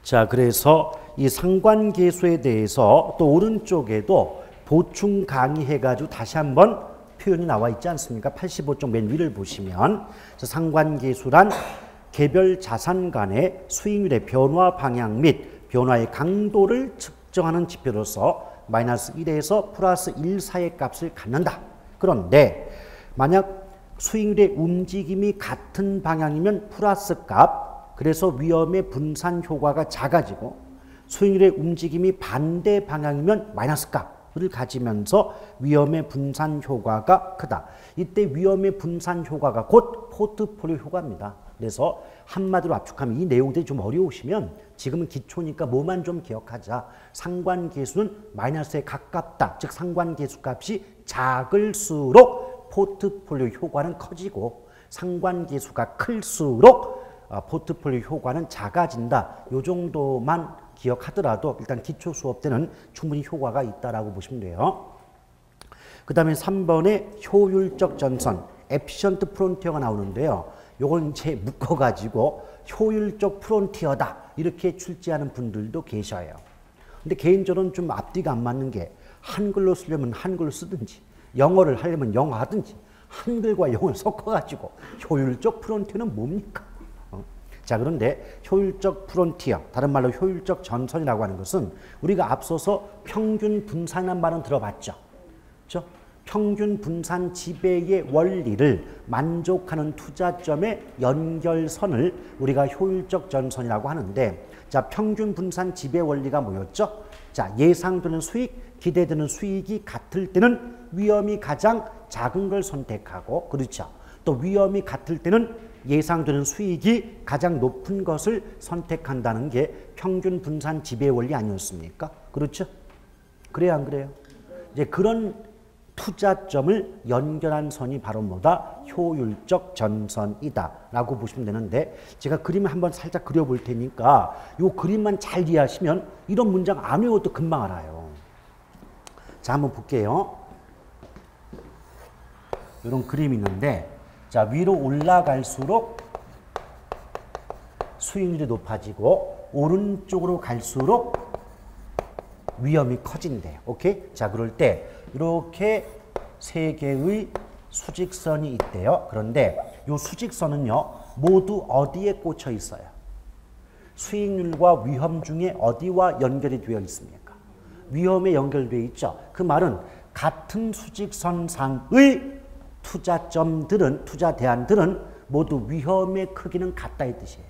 자, 그래서 이 상관계수에 대해서 또 오른쪽에도 보충 강의해가지고 다시 한번 표현이 나와 있지 않습니까? 85쪽 맨 위를 보시면 상관계수란 개별 자산 간의 수익률의 변화 방향 및 변화의 강도를 측정하는 지표로서 마이너스 1에서 플러스 1 사이의 값을 갖는다. 그런데 만약 수익률의 움직임이 같은 방향이면 플러스 값, 그래서 위험의 분산 효과가 작아지고 수익률의 움직임이 반대 방향이면 마이너스 값을 가지면서 위험의 분산 효과가 크다. 이때 위험의 분산 효과가 곧 포트폴리오 효과입니다. 그래서 한마디로 압축하면 이 내용들이 좀 어려우시면 지금은 기초니까 뭐만 좀 기억하자. 상관계수는 마이너스에 가깝다. 즉 상관계수 값이 작을수록 포트폴리오 효과는 커지고 상관계수가 클수록 포트폴리오 효과는 작아진다. 이 정도만 기억하더라도 일단 기초 수업 때는 충분히 효과가 있다라고 보시면 돼요. 그 다음에 3번에 효율적 전선, efficient frontier가 나오는데요. 요건 이제 묶어가지고 효율적 프론티어다 이렇게 출제하는 분들도 계셔요. 근데 개인적으로는 좀 앞뒤가 안 맞는 게 한글로 쓰려면 한글로 쓰든지 영어를 하려면 영어 하든지 한글과 영어를 섞어가지고 효율적 프론티어는 뭡니까? 자, 그런데 효율적 프론티어, 다른 말로 효율적 전선이라고 하는 것은 우리가 앞서서 평균 분산이라는 말은 들어봤죠. 그렇죠? 평균 분산 지배의 원리를 만족하는 투자점의 연결선을 우리가 효율적 전선이라고 하는데, 자, 평균 분산 지배 원리가 뭐였죠? 자, 예상되는 수익, 기대되는 수익이 같을 때는 위험이 가장 작은 걸 선택하고, 그렇죠? 또 위험이 같을 때는 예상되는 수익이 가장 높은 것을 선택한다는 게 평균 분산 지배 원리 아니었습니까? 그렇죠? 그래요, 안 그래요? 이제 그런 투자점을 연결한 선이 바로 뭐다? 효율적 전선이다 라고 보시면 되는데, 제가 그림을 한번 살짝 그려볼 테니까 이 그림만 잘 이해하시면 이런 문장 안 외워도 금방 알아요. 자, 한번 볼게요. 이런 그림이 있는데, 자, 위로 올라갈수록 수익률이 높아지고 오른쪽으로 갈수록 위험이 커진대요. 오케이? 자, 그럴 때 이렇게 세 개의 수직선이 있대요. 그런데 이 수직선은요, 모두 어디에 꽂혀 있어요? 수익률과 위험 중에 어디와 연결이 되어 있습니까? 위험에 연결되어 있죠. 그 말은 같은 수직선상의 투자점들은, 투자 대안들은 모두 위험의 크기는 같다 이 뜻이에요.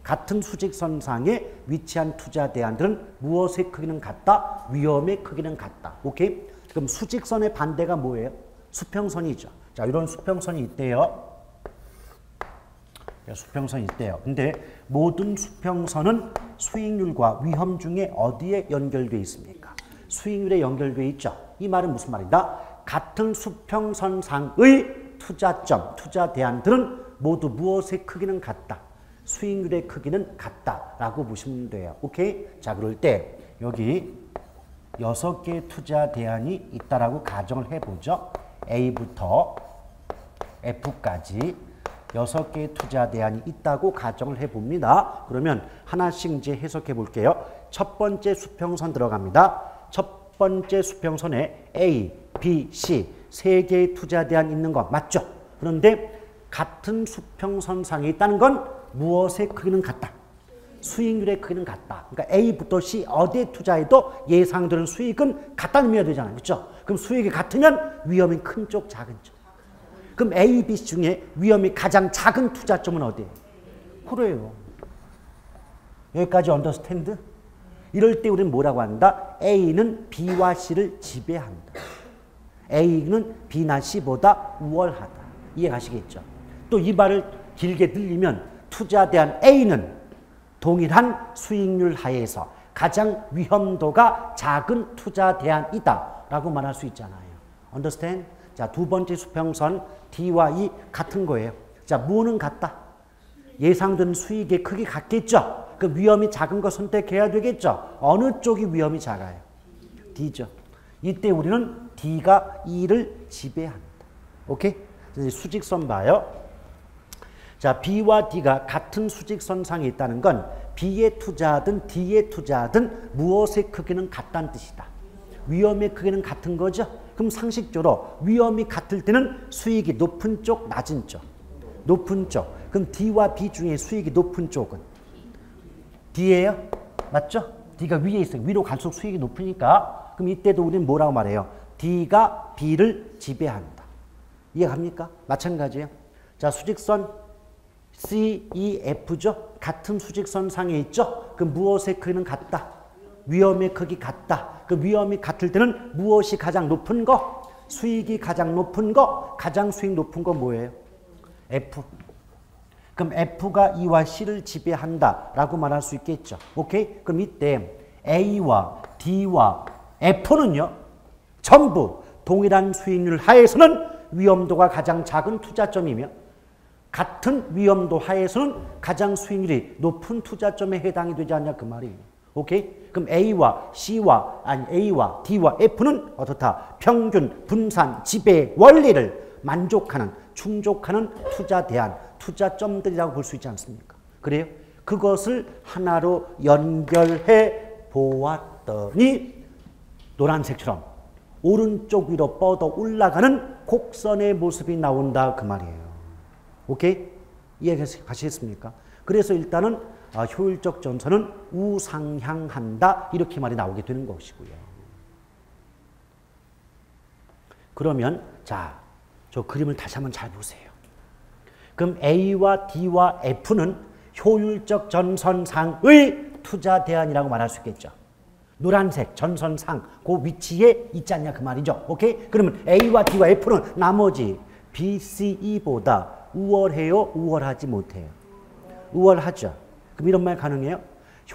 같은 수직선상에 위치한 투자 대안들은 무엇의 크기는 같다? 위험의 크기는 같다. 오케이? 그럼 수직선의 반대가 뭐예요? 수평선이죠. 자, 이런 수평선이 있대요. 수평선이 있대요. 근데 모든 수평선은 수익률과 위험 중에 어디에 연결되어 있습니까? 수익률에 연결되어 있죠. 이 말은 무슨 말이다? 같은 수평선상의 투자점, 투자 대안들은 모두 무엇의 크기는 같다? 수익률의 크기는 같다라고 보시면 돼요. 오케이? 자, 그럴 때 여기 6개의 투자 대안이 있다라고 가정을 해보죠. A부터 F까지 6개의 투자 대안이 있다고 가정을 해봅니다. 그러면 하나씩 이제 해석해 볼게요. 첫 번째 수평선 들어갑니다. 첫 번째 수평선에 A, B, C 세 개의 투자 대안 있는 거 맞죠? 그런데 같은 수평선상에 있다는 건 무엇의 크기는 같다? 수익률의 크기는 같다. 그러니까 A부터 C 어디에 투자해도 예상되는 수익은 같다는 의미가 되잖아요. 그렇죠? 그럼 수익이 같으면 위험이 큰 쪽, 작은 쪽. 그럼 A, B, C 중에 위험이 가장 작은 투자점은 어디예요? 그래요. 여기까지 언더스탠드? 이럴 때 우리는 뭐라고 한다? A는 B와 C를 지배한다. A는 B나 C보다 우월하다. 이해 가시겠죠? 또 이 말을 길게 늘리면 투자 대안 A는 동일한 수익률 하에서 가장 위험도가 작은 투자 대안이다 라고 말할 수 있잖아요. Understand? 자, 두 번째 수평선 D와 E 같은 거예요. 자, 뭐는 같다? 예상되는 수익의 크기 같겠죠? 그 위험이 작은 거 선택해야 되겠죠? 어느 쪽이 위험이 작아요? D죠. 이때 우리는 D가 E를 지배한다. 오케이? 수직선 봐요. 자, B와 D가 같은 수직선상에 있다는 건 B에 투자하든 D에 투자하든 무엇의 크기는 같다는 뜻이다. 위험의 크기는 같은 거죠. 그럼 상식적으로 위험이 같을 때는 수익이 높은 쪽, 낮은 쪽. 높은 쪽. 그럼 D와 B 중에 수익이 높은 쪽은 D예요? 맞죠? D가 위에 있어요. 위로 갈수록 수익이 높으니까. 그럼 이때도 우리는 뭐라고 말해요? D가 B를 지배한다. 이해갑니까? 마찬가지예요. 자, 수직선 C, E, F죠? 같은 수직선 상에 있죠? 그 무엇의 크기는 같다. 위험의 크기 같다. 그 위험이 같을 때는 무엇이 가장 높은 거? 수익이 가장 높은 거? 가장 수익 높은 거 뭐예요? F. 그럼 F가 E와 C를 지배한다라고 말할 수 있겠죠. 오케이? 그럼 이때 A와 D와 F는요, 전부 동일한 수익률 하에서는 위험도가 가장 작은 투자점이며 같은 위험도 하에서는 가장 수익률이 높은 투자점에 해당이 되지 않냐 그 말이에요. 오케이? 그럼 A와 D와 F는 어떻다? 평균, 분산, 지배 원리를 만족하는, 충족하는 투자 대안, 투자점들이라고 볼 수 있지 않습니까? 그래요? 그것을 하나로 연결해 보았더니 노란색처럼 오른쪽 위로 뻗어 올라가는 곡선의 모습이 나온다 그 말이에요. 오케이? 이해가시겠습니까? 그래서 일단은 효율적 전선은 우상향한다 이렇게 말이 나오게 되는 것이고요. 그러면 자, 저 그림을 다시 한번 잘 보세요. 그럼 A와 D와 F는 효율적 전선상의 투자 대안이라고 말할 수 있겠죠. 노란색 전선상 그 위치에 있지 않냐 그 말이죠. 오케이? 그러면 A와 D와 F는 나머지 B, C, E보다 우월해요? 우월하지 못해요? 우월하죠. 그럼 이런 말 가능해요?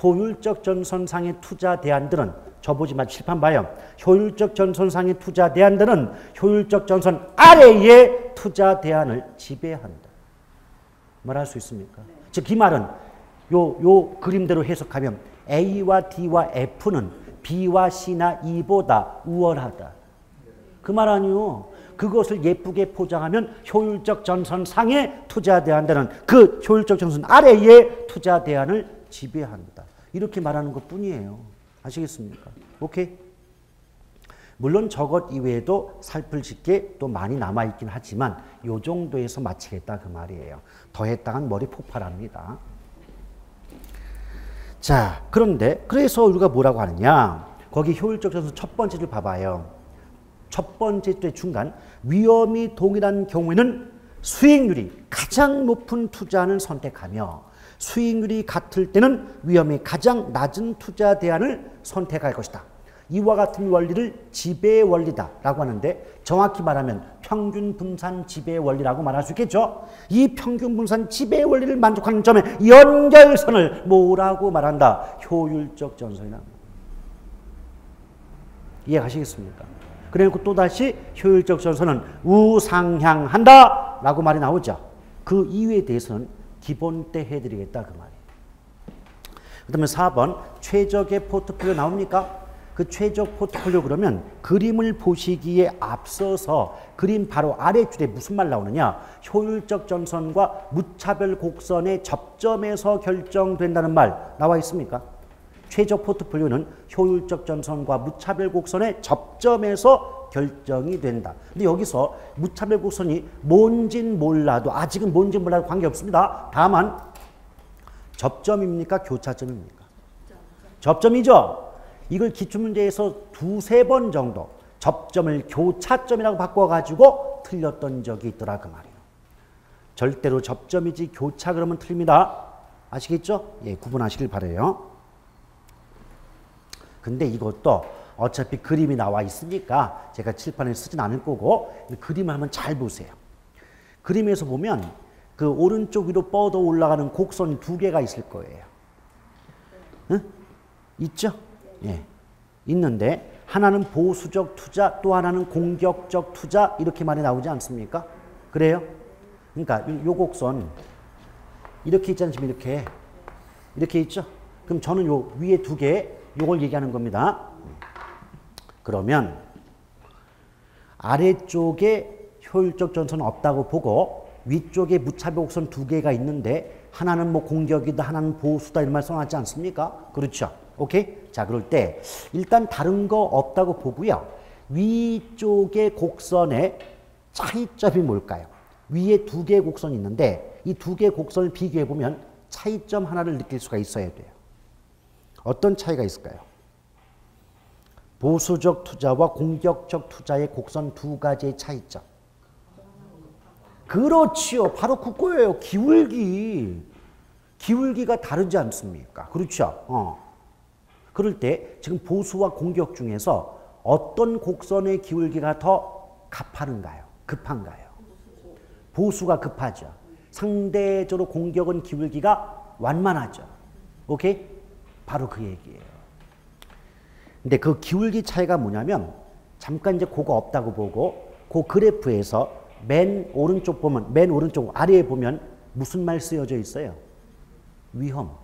효율적 전선상의 투자 대안들은 저보지 마 칠판 봐요. 효율적 전선상의 투자 대안들은 효율적 전선 아래의 투자 대안을 지배한다. 말할 수 있습니까? 즉 이 말은 요 그림대로 해석하면 A와 D와 F는 B와 C나 E보다 우월하다. 그 말 아니요. 그것을 예쁘게 포장하면 효율적 전선상에 투자 대안들은 그 효율적 전선 아래의 투자 대안을 지배한다. 이렇게 말하는 것 뿐이에요. 아시겠습니까? 오케이? 물론 저것 이외에도 살필 게 또 많이 남아있긴 하지만 이 정도에서 마치겠다 그 말이에요. 더했다간 머리 폭발합니다. 자, 그런데 그래서 우리가 뭐라고 하느냐. 거기 효율적 전선 첫 번째를 봐봐요. 첫 번째 때 중간 위험이 동일한 경우에는 수익률이 가장 높은 투자를 선택하며 수익률이 같을 때는 위험이 가장 낮은 투자 대안을 선택할 것이다. 이와 같은 원리를 지배 원리다라고 하는데 정확히 말하면 평균 분산 지배 원리라고 말할 수 있겠죠. 이 평균 분산 지배 원리를 만족하는 점에 연결선을 뭐라고 말한다? 효율적 전선이다. 이해가시겠습니까? 그리고 또다시 효율적 전선은 우상향한다 라고 말이 나오죠. 그 이유에 대해서는 기본 때 해드리겠다 그 말이에요. 그 다음에 4번 최적의 포트폴리오 나옵니까? 그 최적 포트폴리오 그러면 그림을 보시기에 앞서서 그림 바로 아래줄에 무슨 말 나오느냐. 효율적 전선과 무차별 곡선의 접점에서 결정된다는 말 나와 있습니까? 최적 포트폴리오는 효율적 전선과 무차별 곡선의 접점에서 결정이 된다. 근데 여기서 무차별 곡선이 뭔진 몰라도 아직은 뭔진 몰라도 관계없습니다. 다만 접점입니까? 교차점입니까? 접점이죠. 이걸 기출문제에서 두세 번 정도 접점을 교차점이라고 바꿔가지고 틀렸던 적이 있더라 그 말이에요. 절대로 접점이지 교차 그러면 틀립니다. 아시겠죠? 예, 구분하시길 바라요. 근데 이것도 어차피 그림이 나와 있으니까 제가 칠판에 쓰진 않을 거고 그림을 한번 잘 보세요. 그림에서 보면 그 오른쪽 위로 뻗어 올라가는 곡선이 두 개가 있을 거예요. 응? 있죠? 예. 있는데 하나는 보수적 투자 또 하나는 공격적 투자 이렇게 말이 나오지 않습니까? 그래요? 그러니까 요 곡선 이렇게 있지 않습니까? 이렇게 있죠? 그럼 저는 요 위에 두 개 요걸 얘기하는 겁니다. 그러면 아래쪽에 효율적 전선은 없다고 보고 위쪽에 무차별 곡선 두 개가 있는데 하나는 뭐 공격이다, 하나는 보수다 이런 말 써놨지 않습니까? 그렇죠. 오케이? 자, 그럴 때 일단 다른 거 없다고 보고요. 위쪽의 곡선의 차이점이 뭘까요? 위에 두 개의 곡선이 있는데 이 두 개의 곡선을 비교해 보면 차이점 하나를 느낄 수가 있어야 돼요. 어떤 차이가 있을까요? 보수적 투자와 공격적 투자의 곡선 두 가지의 차이점. 그렇지요. 바로 그거예요. 기울기. 기울기가 다르지 않습니까? 그렇죠. 그럴 때 지금 보수와 공격 중에서 어떤 곡선의 기울기가 더 가파른가요? 급한가요? 보수가 급하죠. 상대적으로 공격은 기울기가 완만하죠. 오케이? 바로 그 얘기예요. 근데 그 기울기 차이가 뭐냐면 잠깐 이제 그거 없다고 보고 그 그래프에서 맨 오른쪽 보면 맨 오른쪽 아래에 보면 무슨 말 쓰여져 있어요? 위험.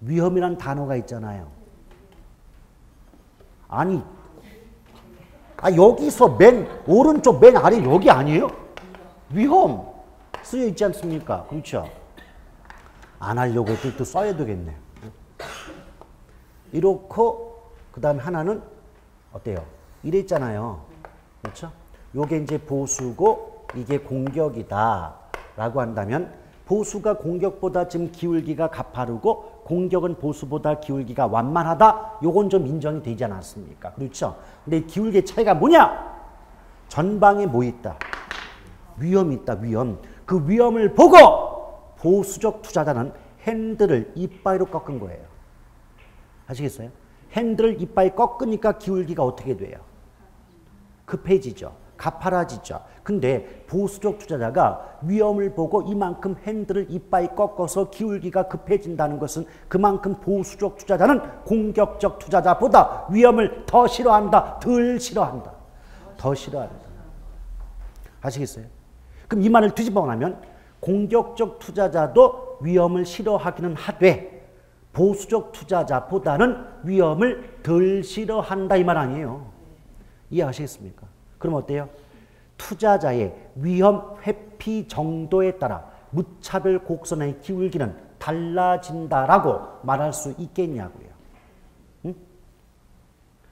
위험이란 단어가 있잖아요. 아니, 여기서 맨 오른쪽 맨 아래 여기 아니에요? 위험 쓰여 있지 않습니까? 그렇죠? 안 하려고 했더니 또 써야 되겠네. 이렇고 그 다음에 하나는 어때요? 이래 있잖아요. 그렇죠? 요게 이제 보수고 이게 공격이다 라고 한다면 보수가 공격보다 지금 기울기가 가파르고 공격은 보수보다 기울기가 완만하다. 요건 좀 인정이 되지 않았습니까? 그렇죠? 근데 이 기울기의 차이가 뭐냐? 전방에 뭐 있다? 위험이 있다. 위험. 그 위험을 보고 보수적 투자자는 핸들을 이빠이로 꺾은 거예요. 아시겠어요? 핸들을 이빠이 꺾으니까 기울기가 어떻게 돼요? 급해지죠. 가파라지죠. 근데 보수적 투자자가 위험을 보고 이만큼 핸들을 이빠이 꺾어서 기울기가 급해진다는 것은 그만큼 보수적 투자자는 공격적 투자자보다 위험을 더 싫어한다. 덜 싫어한다. 더 싫어한다. 아시겠어요? 그럼 이 말을 뒤집어 나면 공격적 투자자도 위험을 싫어하기는 하되 보수적 투자자보다는 위험을 덜 싫어한다 이 말 아니에요. 이해하시겠습니까? 그럼 어때요? 투자자의 위험 회피 정도에 따라 무차별 곡선의 기울기는 달라진다라고 말할 수 있겠냐고요. 응?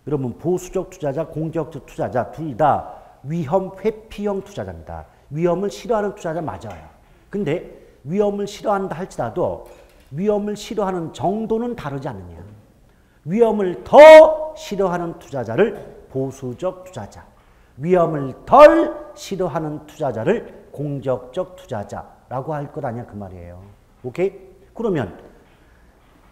여러분 보수적 투자자, 공격적 투자자 둘 다 위험 회피형 투자자입니다. 위험을 싫어하는 투자자 맞아요. 근데 위험을 싫어한다 할지라도 위험을 싫어하는 정도는 다르지 않느냐. 위험을 더 싫어하는 투자자를 보수적 투자자, 위험을 덜 싫어하는 투자자를 공격적 투자자라고 할 것 아니야 그 말이에요. 오케이? 그러면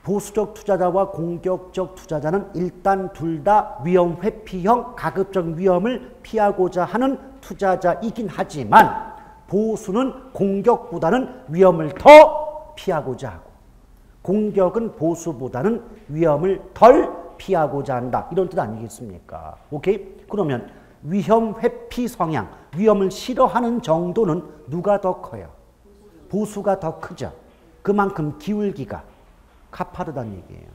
보수적 투자자와 공격적 투자자는 일단 둘 다 위험 회피형 가급적 위험을 피하고자 하는 투자자이긴 하지만 보수는 공격보다는 위험을 더 피하고자 하고 공격은 보수보다는 위험을 덜 피하고자 한다. 이런 뜻 아니겠습니까? 오케이? 그러면 위험 회피 성향, 위험을 싫어하는 정도는 누가 더 커요? 보수가 더 크죠. 그만큼 기울기가 가파르다는 얘기예요.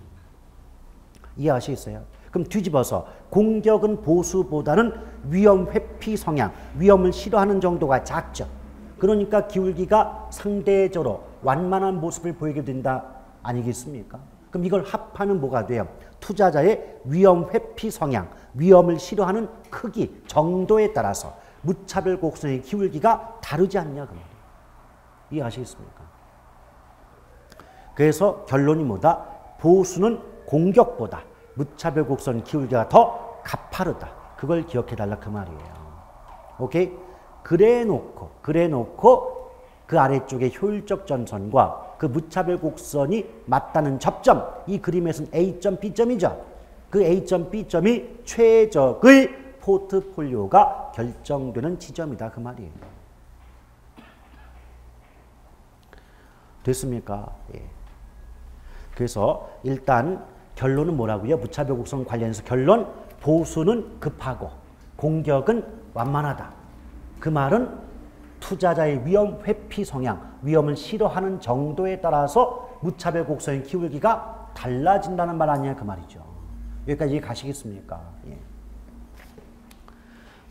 이해하시겠어요? 그럼 뒤집어서 공격은 보수보다는 위험 회피 성향, 위험을 싫어하는 정도가 작죠. 그러니까 기울기가 상대적으로 완만한 모습을 보이게 된다 아니겠습니까? 그럼 이걸 합하면 뭐가 돼요? 투자자의 위험 회피 성향, 위험을 싫어하는 크기, 정도에 따라서 무차별 곡선의 기울기가 다르지 않냐 그 말이에요. 이해하시겠습니까? 그래서 결론이 뭐다? 보수는 공격보다 무차별 곡선 기울기가 더 가파르다. 그걸 기억해 달라 그 말이에요. 오케이? 그래 놓고 그 아래쪽에 효율적 전선과 그 무차별 곡선이 맞다는 접점, 이 그림에서는 A점, B점이죠. 그 A점, B점이 최적의 포트폴리오가 결정되는 지점이다 그 말이에요. 됐습니까? 예. 그래서 일단 결론은 뭐라고요? 무차별 곡선 관련해서 결론, 보수는 급하고 공격은 완만하다. 그 말은 투자자의 위험 회피 성향, 위험을 싫어하는 정도에 따라서 무차별 곡선의 기울기가 달라진다는 말 아니냐 그 말이죠. 여기까지 가시겠습니까? 예.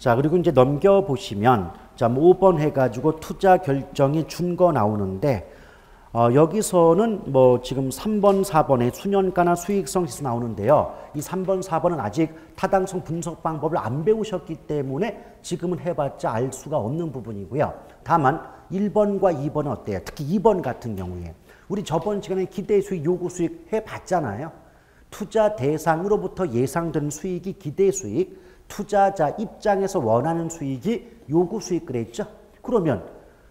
자, 그리고 이제 넘겨보시면, 자, 뭐 5번 해가지고 투자 결정이 준거 나오는데, 여기서는 뭐 지금 3번, 4번에 수년가나 수익성 지수 나오는데요. 이 3번, 4번은 아직 타당성 분석 방법을 안 배우셨기 때문에 지금은 해봤자 알 수가 없는 부분이고요. 다만 1번과 2번은 어때요? 특히 2번 같은 경우에 우리 저번 시간에 기대 수익, 요구 수익 해봤잖아요. 투자 대상으로부터 예상되는 수익이 기대 수익, 투자자 입장에서 원하는 수익이 요구 수익 그랬죠. 그러면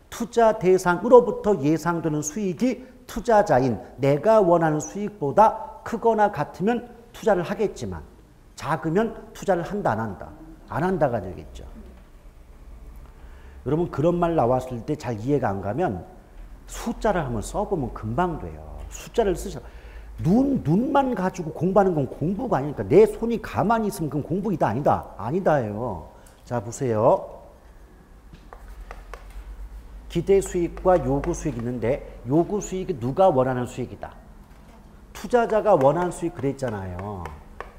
투자 대상으로부터 예상되는 수익이 투자자인 내가 원하는 수익보다 크거나 같으면 투자를 하겠지만 작으면 투자를 한다 안 한다? 안 한다가 되겠죠. 여러분 그런 말 나왔을 때 잘 이해가 안 가면 숫자를 한번 써보면 금방 돼요. 숫자를 쓰셔. 눈만 가지고 공부하는 건 공부가 아니니까 내 손이 가만히 있으면 그건 공부이다 아니다? 아니다예요. 자 보세요. 기대 수익과 요구 수익이 있는데 요구 수익이 누가 원하는 수익이다? 투자자가 원하는 수익 그랬잖아요.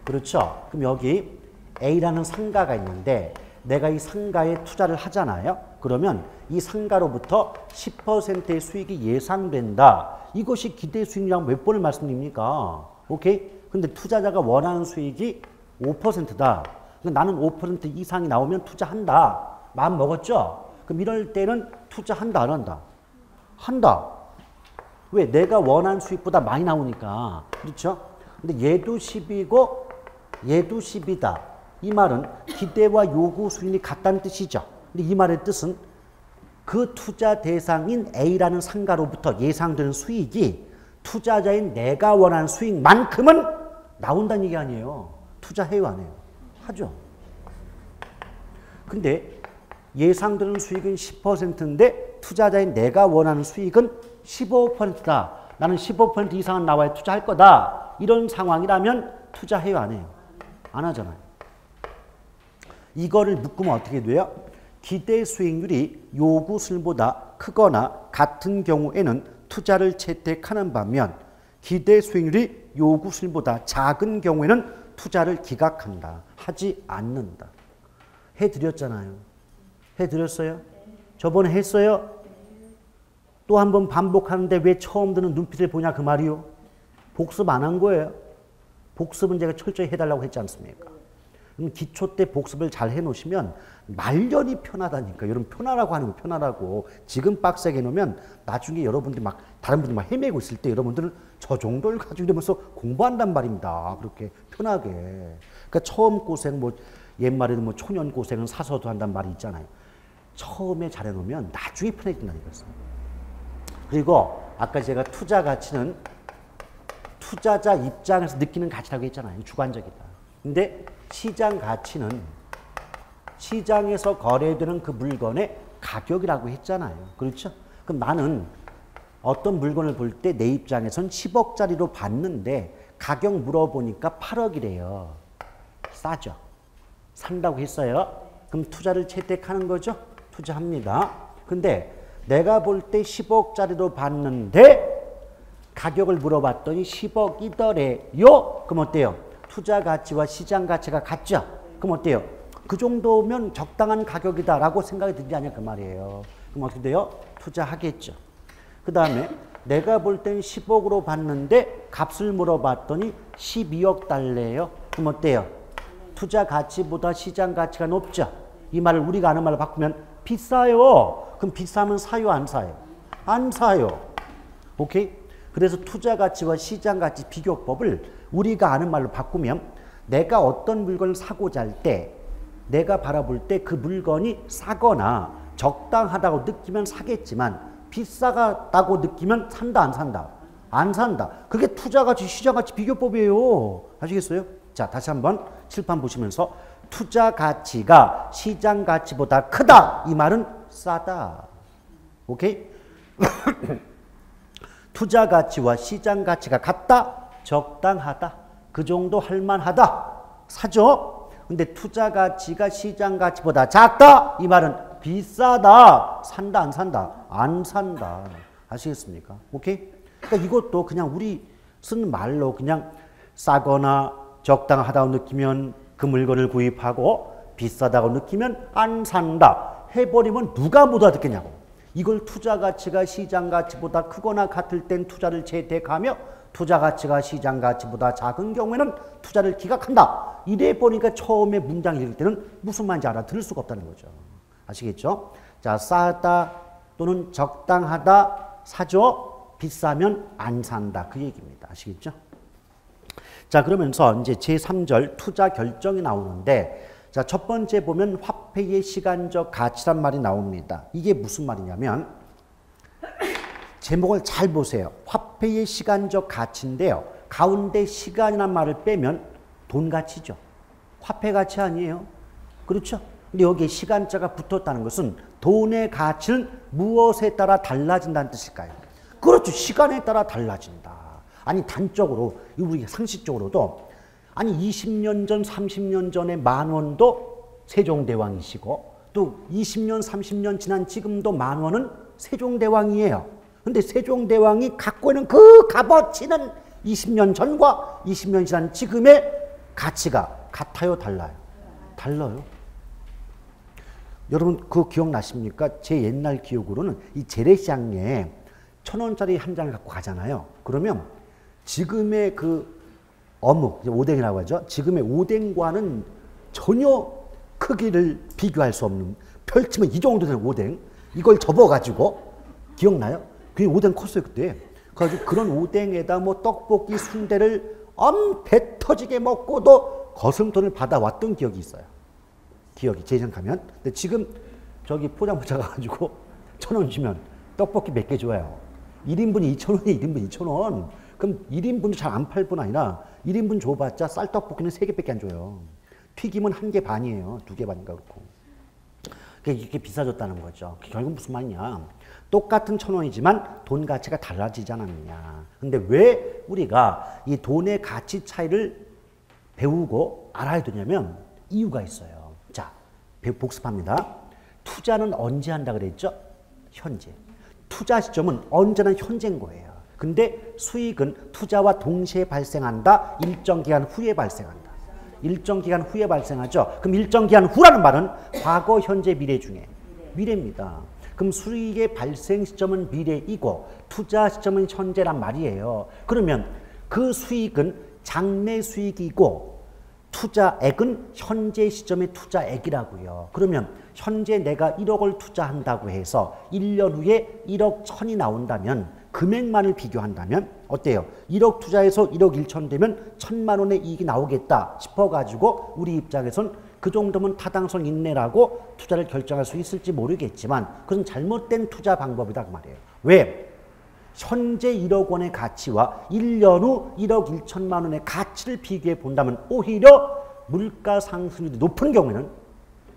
그렇죠? 그럼 여기 A라는 상가가 있는데 내가 이 상가에 투자를 하잖아요. 그러면 이 상가로부터 10%의 수익이 예상된다. 이것이 기대 수익이라고 몇 번을 말씀드립니까? 오케이? 근데 투자자가 원하는 수익이 5%다. 나는 5% 이상이 나오면 투자한다. 마음 먹었죠? 그럼 이럴 때는 투자한다 안 한다? 한다. 왜? 내가 원하는 수익보다 많이 나오니까. 그렇죠? 근데 얘도 10이고 얘도 10이다. 이 말은 기대와 요구 수익이 같다는 뜻이죠. 근데 이 말의 뜻은 그 투자 대상인 A라는 상가로부터 예상되는 수익이 투자자인 내가 원하는 수익만큼은 나온다는 얘기 아니에요. 투자해요 안 해요? 하죠. 근데 예상되는 수익은 10%인데 투자자인 내가 원하는 수익은 15%다. 나는 15% 이상은 나와야 투자할 거다. 이런 상황이라면 투자해요 안 해요? 안 하잖아요. 이거를 묶으면 어떻게 돼요? 기대 수익률이 요구 수익률보다 크거나 같은 경우에는 투자를 채택하는 반면 기대 수익률이 요구 수익률보다 작은 경우에는 투자를 기각한다. 하지 않는다. 해드렸잖아요. 해드렸어요? 저번에 했어요? 또 한 번 반복하는데 왜 처음 드는 눈빛을 보냐 그 말이요? 복습 안 한 거예요. 복습은 제가 철저히 해달라고 했지 않습니까? 그럼 기초 때 복습을 잘 해놓으시면 말년이 편하다니까. 여러분 편하라고 하는 거 편하라고. 지금 빡세게 해놓으면 나중에 여러분들이 막 다른 분들이 막 헤매고 있을 때 여러분들은 저 정도를 가지고 이러면서 공부한단 말입니다. 그렇게 편하게. 그러니까 처음 고생 뭐 옛말에는 뭐 초년 고생은 사서도 한단 말이 있잖아요. 처음에 잘해놓으면 나중에 편해진다는 거였어요. 그리고 아까 제가 투자 가치는 투자자 입장에서 느끼는 가치라고 했잖아요. 주관적이다. 근데 시장 가치는 시장에서 거래되는 그 물건의 가격이라고 했잖아요. 그렇죠? 그럼 나는 어떤 물건을 볼 때 내 입장에선 10억짜리로 봤는데 가격 물어보니까 8억이래요. 싸죠? 산다고 했어요. 그럼 투자를 채택하는 거죠? 투자합니다. 근데 내가 볼 때 10억짜리로 봤는데 가격을 물어봤더니 10억이더래요. 그럼 어때요? 투자 가치와 시장 가치가 같죠? 그럼 어때요? 그 정도면 적당한 가격이다라고 생각이 들지 않냐 그 말이에요. 그럼 어떻게 돼요? 투자하겠죠. 그 다음에 내가 볼 땐 10억으로 봤는데 값을 물어봤더니 12억 달래요. 그럼 어때요? 투자 가치보다 시장 가치가 높죠. 이 말을 우리가 아는 말로 바꾸면 비싸요. 그럼 비싸면 사요 안 사요? 안 사요. 오케이? 그래서 투자 가치와 시장 가치 비교법을 우리가 아는 말로 바꾸면 내가 어떤 물건을 사고자 할 때 내가 바라볼 때 그 물건이 싸거나 적당하다고 느끼면 사겠지만 비싸다고 느끼면 산다 안 산다? 안 산다. 그게 투자 가치 시장 가치 비교법이에요. 아시겠어요? 자, 다시 한번 칠판 보시면서 투자 가치가 시장 가치보다 크다. 이 말은 싸다. 오케이? 투자 가치와 시장 가치가 같다. 적당하다. 그 정도 할만하다. 사죠? 근데 투자 가치가 시장 가치보다 작다. 이 말은 비싸다. 산다 안 산다? 안 산다. 아시겠습니까? 오케이? 그러니까 이것도 그냥 우리 쓰는 말로 그냥 싸거나 적당하다고 느끼면 그 물건을 구입하고 비싸다고 느끼면 안 산다. 해버리면 누가 못 알아듣겠냐고. 이걸 투자 가치가 시장 가치보다 크거나 같을 땐 투자를 재택하며 투자 가치가 시장 가치보다 작은 경우에는 투자를 기각한다. 이래 보니까 처음에 문장 읽을 때는 무슨 말인지 알아들을 수가 없다는 거죠. 아시겠죠? 자, 싸다 또는 적당하다 사죠. 비싸면 안 산다. 그 얘기입니다. 아시겠죠? 자, 그러면서 이제 제3절 투자 결정이 나오는데, 자, 첫 번째 보면 화폐의 시간적 가치란 말이 나옵니다. 이게 무슨 말이냐면, 제목을 잘 보세요. 화폐의 시간적 가치인데요. 가운데 시간이란 말을 빼면 돈 가치죠. 화폐 가치 아니에요. 그렇죠? 근데 여기에 시간자가 붙었다는 것은 돈의 가치는 무엇에 따라 달라진다는 뜻일까요? 그렇죠. 시간에 따라 달라진다. 아니, 단적으로, 우리 상식적으로도, 아니, 20년 전, 30년 전에 10,000원도 세종대왕이시고, 또 20년, 30년 지난 지금도 10,000원은 세종대왕이에요. 근데 세종대왕이 갖고 있는 그 값어치는 20년 전과 20년 지난 지금의 가치가 같아요, 달라요? 달라요. 여러분, 그거 기억나십니까? 제 옛날 기억으로는 이 재래시장에 1,000원짜리 한 장을 갖고 가잖아요. 그러면 지금의 그 어묵, 오뎅이라고 하죠. 지금의 오뎅과는 전혀 크기를 비교할 수 없는, 펼치면 이 정도 되는 오뎅, 이걸 접어가지고, 기억나요? 그게 오뎅 컸어요, 그때. 그래가지고 그런 오뎅에다 뭐 떡볶이, 순대를 배 터지게 먹고도 거슴돈을 받아왔던 기억이 있어요. 기억이, 제 생각하면. 근데 지금 저기 포장마차 가가지고 1,000원 주면 떡볶이 몇 개 줘요. 1인분이 2,000원이 1인분 2,000원. 그럼 1인분도 잘 안 팔 뿐 아니라 1인분 줘봤자 쌀떡볶이는 3개밖에 안 줘요. 튀김은 1개 반이에요. 2개 반인가 그렇고. 그러니까 이게 비싸졌다는 거죠. 결국 무슨 말이냐. 똑같은 1,000원이지만 돈 가치가 달라지지 않았느냐. 근데 왜 우리가 이 돈의 가치 차이를 배우고 알아야 되냐면 이유가 있어요. 자, 복습합니다. 투자는 언제 한다 그랬죠? 현재. 투자 시점은 언제나 현재인 거예요. 근데 수익은 투자와 동시에 발생한다. 일정 기간 후에 발생한다. 일정 기간 후에 발생하죠. 그럼 일정 기간 후라는 말은 과거, 현재, 미래 중에 미래입니다. 그럼 수익의 발생 시점은 미래이고 투자 시점은 현재란 말이에요. 그러면 그 수익은 장래 수익이고 투자액은 현재 시점의 투자액이라고요. 그러면 현재 내가 1억을 투자한다고 해서 1년 후에 1억 1,000이 나온다면 금액만을 비교한다면 어때요? 1억 투자해서 1억 1천 되면 1,000만 원의 이익이 나오겠다 싶어가지고 우리 입장에선 그 정도면 타당성 있네라고 투자를 결정할 수 있을지 모르겠지만 그건 잘못된 투자 방법이다 그 말이에요. 왜? 현재 1억 원의 가치와 1년 후 1억 1천만 원의 가치를 비교해 본다면 오히려 물가 상승률이 높은 경우에는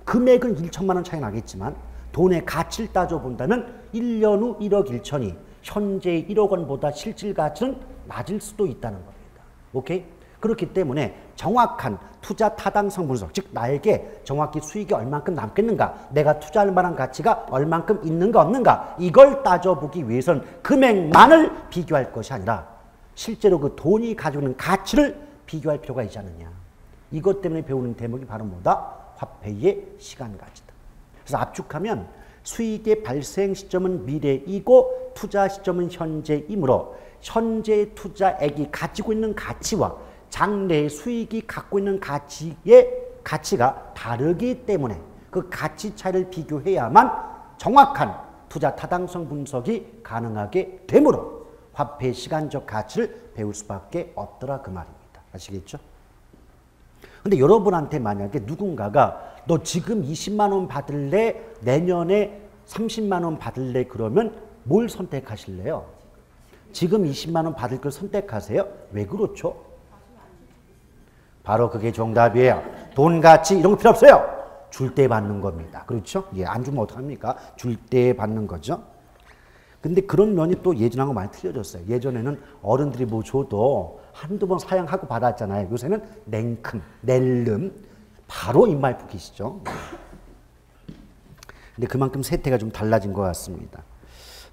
금액은 1천만 원 차이 나겠지만 돈의 가치를 따져본다면 1년 후 1억 1천이 현재 1억 원보다 실질 가치는 낮을 수도 있다는 겁니다. 오케이? 그렇기 때문에 정확한 투자 타당성 분석, 즉 나에게 정확히 수익이 얼만큼 남겠는가, 내가 투자할 만한 가치가 얼만큼 있는가 없는가, 이걸 따져보기 위해서는 금액만을 비교할 것이 아니라 실제로 그 돈이 가지고 있는 가치를 비교할 필요가 있지 않느냐. 이것 때문에 배우는 대목이 바로 뭐다? 화폐의 시간 가치다. 그래서 압축하면 수익의 발생 시점은 미래이고 투자 시점은 현재이므로 현재 투자액이 가지고 있는 가치와 장래의 수익이 갖고 있는 가치의 가치가 다르기 때문에 그 가치 차이를 비교해야만 정확한 투자 타당성 분석이 가능하게 되므로 화폐의 시간적 가치를 배울 수밖에 없더라 그 말입니다. 아시겠죠? 근데 여러분한테 만약에 누군가가 너 지금 20만 원 받을래? 내년에 30만 원 받을래? 그러면 뭘 선택하실래요? 지금 20만 원 받을 걸 선택하세요? 왜 그렇죠? 바로 그게 정답이에요. 돈 가치 이런 거 필요 없어요. 줄 때 받는 겁니다. 그렇죠? 예, 안 주면 어떡합니까? 줄 때 받는 거죠. 근데 그런 면이 또 예전하고 많이 틀려졌어요. 예전에는 어른들이 뭐 줘도 한두 번 사양하고 받았잖아요. 요새는 냉큼, 낼름, 바로 입말 푸기시죠. 근데 그만큼 세태가 좀 달라진 것 같습니다.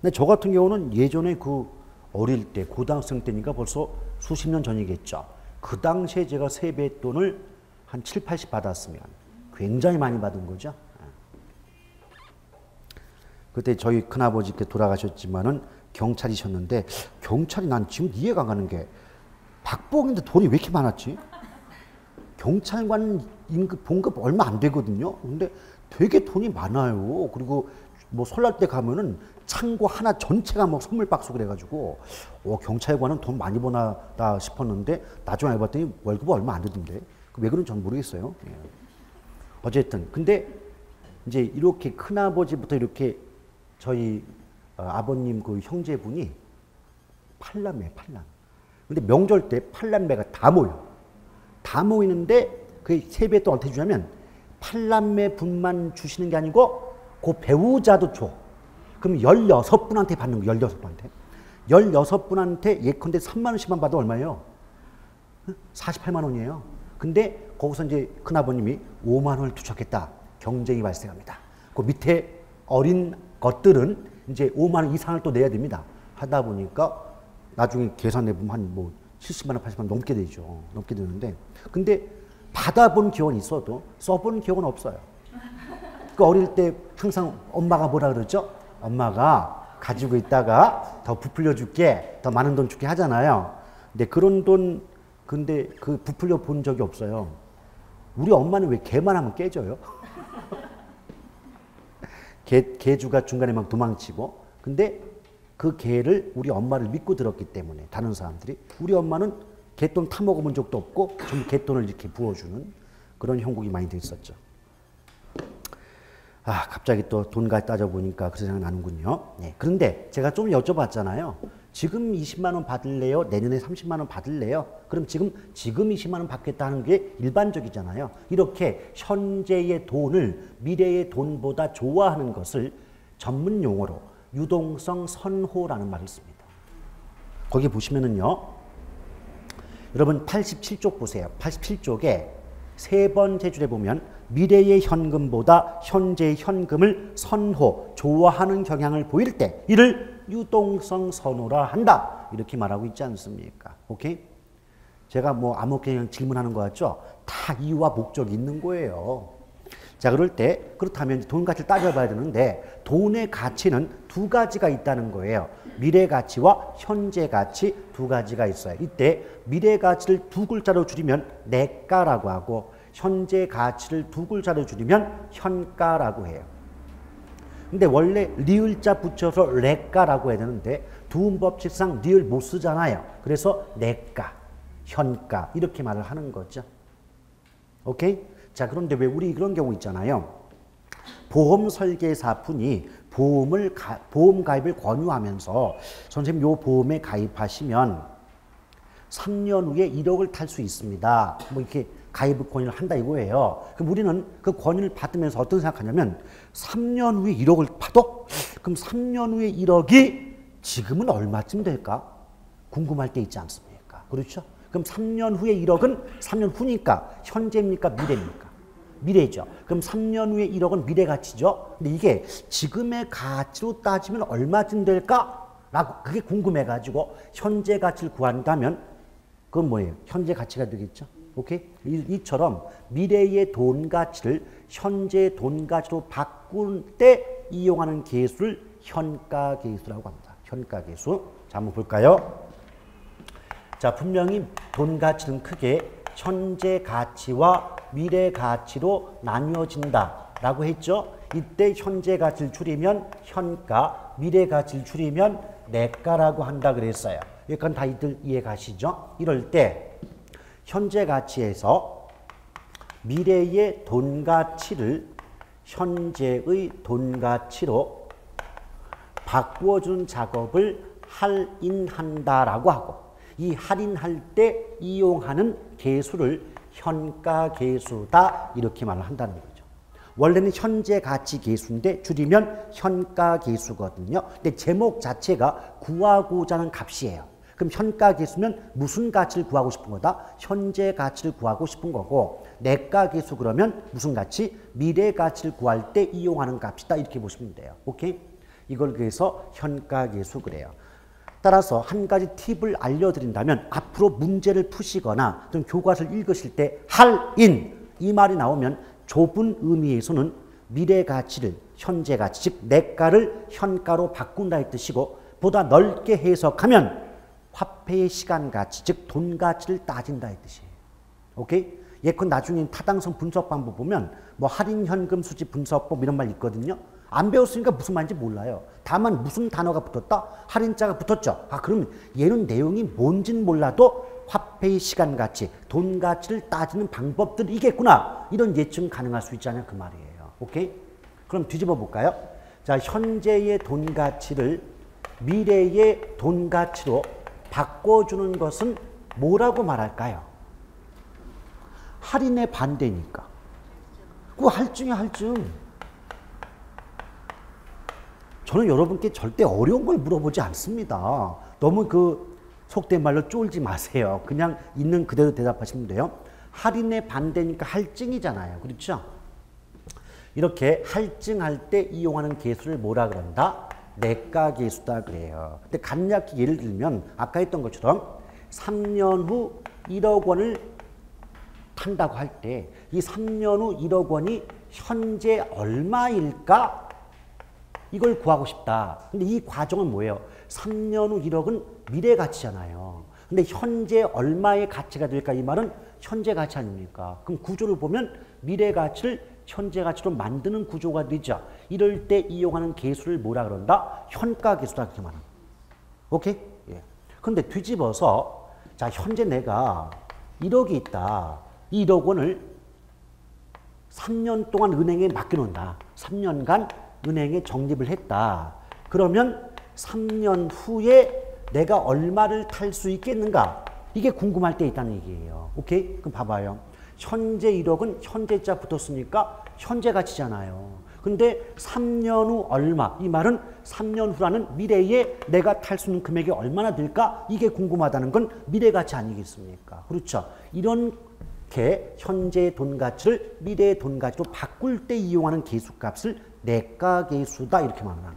근데 저 같은 경우는 예전에 그 어릴 때, 고등학생 때니까 벌써 수십 년 전이겠죠. 그 당시에 제가 세뱃돈을 한 7, 80 받았으면 굉장히 많이 받은 거죠. 그때 저희 큰아버지께 돌아가셨지만은 경찰이셨는데, 경찰이 난 지금 이해가 안 가는 게 박봉인데 돈이 왜 이렇게 많았지? 경찰관 임금 봉급 얼마 안 되거든요. 근데 되게 돈이 많아요. 그리고 뭐 설날 때 가면은 창고 하나 전체가 뭐 선물 박스 그래가지고 경찰관은 돈 많이 버나다 싶었는데 나중에 알아봤더니 월급 얼마 안 되던데 왜 그런지 전 모르겠어요. 예. 어쨌든 근데 이제 이렇게 큰아버지부터 이렇게 저희 아버님 그 형제분이 팔남매. 근데 명절 때 팔남매가 다 모여. 다 모이는데 그 세배 또 어떻게 주냐면 팔남매 분만 주시는 게 아니고 그 배우자도 줘. 그럼 16분한테 받는 거, 16분한테. 16분한테 예컨대 3만 원씩만 받아 얼마예요? 48만 원이에요. 근데 거기서 이제 큰아버님이 5만 원을 투척했다. 경쟁이 발생합니다. 그 밑에 어린 것들은 이제 5만 원 이상을 또 내야 됩니다. 하다 보니까 나중에 계산해보면 한 뭐 70만 원, 80만 원 넘게 되죠. 넘게 되는데. 근데 받아본 기억은 있어도 써본 기억은 없어요. 그 어릴 때 항상 엄마가 뭐라 그러죠? 엄마가 가지고 있다가 더 부풀려 줄게, 더 많은 돈 줄게 하잖아요. 근데 그런 돈, 근데 그 부풀려 본 적이 없어요. 우리 엄마는 왜 개만 하면 깨져요? 개주가 중간에 막 도망치고. 근데 그 개를 우리 엄마를 믿고 들었기 때문에 다른 사람들이 우리 엄마는 개돈 타먹어본 적도 없고 전부 개돈을 이렇게 부어주는 그런 형국이 많이 돼 있었죠. 아, 갑자기 또 돈까지 따져보니까 그 생각이 나는군요. 네. 그런데 제가 좀 여쭤봤잖아요. 지금 20만 원 받을래요? 내년에 30만 원 받을래요? 그럼 지금 20만 원 받겠다는 게 일반적이잖아요. 이렇게 현재의 돈을 미래의 돈보다 좋아하는 것을 전문 용어로 유동성 선호라는 말을 씁니다. 거기 보시면은요. 여러분 87쪽 보세요. 87쪽에 세 번째 줄에 보면 미래의 현금보다 현재의 현금을 선호, 좋아하는 경향을 보일 때 이를 유동성 선호라 한다. 이렇게 말하고 있지 않습니까? 오케이? 제가 뭐 아무렇게 그냥 질문하는 거 같죠? 다 이유와 목적이 있는 거예요. 자, 그럴 때 그렇다면 돈 가치를 따져봐야 되는데 돈의 가치는 두 가지가 있다는 거예요. 미래 가치와 현재 가치 두 가지가 있어요. 이때 미래 가치를 두 글자로 줄이면 내가라고 하고 현재 가치를 두 글자로 줄이면 현가라고 해요. 근데 원래 리을자 붙여서 레가라고 해야 되는데 두음법칙상 리을 못 쓰잖아요. 그래서 내가, 현가 이렇게 말을 하는 거죠. 오케이? 자, 그런데 왜 우리 그런 경우 있잖아요. 보험 설계사분이 보험 가입을 권유하면서 선생님 요 보험에 가입하시면 3년 후에 1억을 탈 수 있습니다. 뭐 이렇게 가입 권유를 한다 이거예요. 그럼 우리는 그 권유를 받으면서 어떤 생각하냐면 3년 후에 1억을 받아? 그럼 3년 후에 1억이 지금은 얼마쯤 될까? 궁금할 때 있지 않습니까? 그렇죠? 그럼 3년 후에 1억은 3년 후니까 현재입니까? 미래입니까? 미래죠. 그럼 3년 후에 1억은 미래 가치죠. 근데 이게 지금의 가치로 따지면 얼마쯤 될까? 라고 그게 궁금해가지고 현재 가치를 구한다면 그건 뭐예요? 현재 가치가 되겠죠. 오케이? 이처럼 미래의 돈 가치를 현재 돈 가치로 바꿀 때 이용하는 계수를 현가 계수라고 합니다. 현가 계수. 자, 한번 볼까요? 자, 분명히 돈 가치는 크게 현재 가치와 미래 가치로 나뉘어진다라고 했죠. 이때 현재 가치를 줄이면 현가, 미래 가치를 줄이면 내가라고 한다 그랬어요. 여기까지 다들 이해 가시죠? 이럴 때 현재 가치에서 미래의 돈 가치를 현재의 돈 가치로 바꾸어주는 작업을 할인한다라고 하고 이 할인할 때 이용하는 계수를 현가 계수다 이렇게 말을 한다는 거죠. 원래는 현재 가치 계수인데 줄이면 현가 계수거든요. 근데 제목 자체가 구하고자 하는 값이에요. 그럼 현가 계수면 무슨 가치를 구하고 싶은 거다? 현재 가치를 구하고 싶은 거고 내가 계수 그러면 무슨 가치? 미래 가치를 구할 때 이용하는 값이다 이렇게 보시면 돼요. 오케이? 이걸 그래서 현가 계수 그래요. 따라서 한 가지 팁을 알려드린다면 앞으로 문제를 푸시거나 좀 교과서를 읽으실 때 할인 이 말이 나오면 좁은 의미에서는 미래 가치를 현재 가치, 즉 내가를 현가로 바꾼다의 뜻이고, 보다 넓게 해석하면 화폐의 시간 가치, 즉 돈 가치를 따진다의 뜻이에요. 오케이? 예컨 나중에 타당성 분석 방법 보면 뭐 할인 현금 수지 분석법 이런 말 있거든요. 안 배웠으니까 무슨 말인지 몰라요. 다만 무슨 단어가 붙었다? 할인자가 붙었죠. 아, 그러면 얘는 내용이 뭔진 몰라도 화폐의 시간 가치, 돈 가치를 따지는 방법들이 있겠구나. 이런 예측 가능할 수 있잖아요. 그 말이에요. 오케이? 그럼 뒤집어 볼까요? 자, 현재의 돈 가치를 미래의 돈 가치로 바꿔주는 것은 뭐라고 말할까요? 할인의 반대니까. 그 할증이야, 할증. 저는 여러분께 절대 어려운 걸 물어보지 않습니다. 너무 속된 말로 쫄지 마세요. 그냥 있는 그대로 대답하시면 돼요. 할인의 반대니까 할증이잖아요. 그렇죠? 이렇게 할증할 때 이용하는 계수를 뭐라 그런다? 내가 계수다 그래요. 근데 간략히 예를 들면 아까 했던 것처럼 3년 후 1억 원을 탄다고 할 때 이 3년 후 1억 원이 현재 얼마일까? 이걸 구하고 싶다. 근데 이 과정은 뭐예요? 3년 후 1억은 미래 가치잖아요. 근데 현재 얼마의 가치가 될까? 이 말은 현재 가치 아닙니까? 그럼 구조를 보면 미래 가치를 현재 가치로 만드는 구조가 되죠. 이럴 때 이용하는 계수를 뭐라 그런다? 현가 계수다 그렇게 말합니다. 오케이? 예. 근데 뒤집어서 자, 현재 내가 1억이 있다. 이 1억 원을 3년 동안 은행에 맡겨놓는다. 3년간 은행에 적립을 했다. 그러면 3년 후에 내가 얼마를 탈 수 있겠는가? 이게 궁금할 때 있다는 얘기예요. 오케이? 그럼 봐봐요. 현재 1억은 현재자 붙었으니까 현재 가치잖아요. 근데 3년 후 얼마? 이 말은 3년 후라는 미래에 내가 탈 수 있는 금액이 얼마나 될까? 이게 궁금하다는 건 미래 가치 아니겠습니까? 그렇죠? 이렇게 현재의 돈 가치를 미래의 돈 가치로 바꿀 때 이용하는 계수값을 내가 계수다 이렇게 말합니다.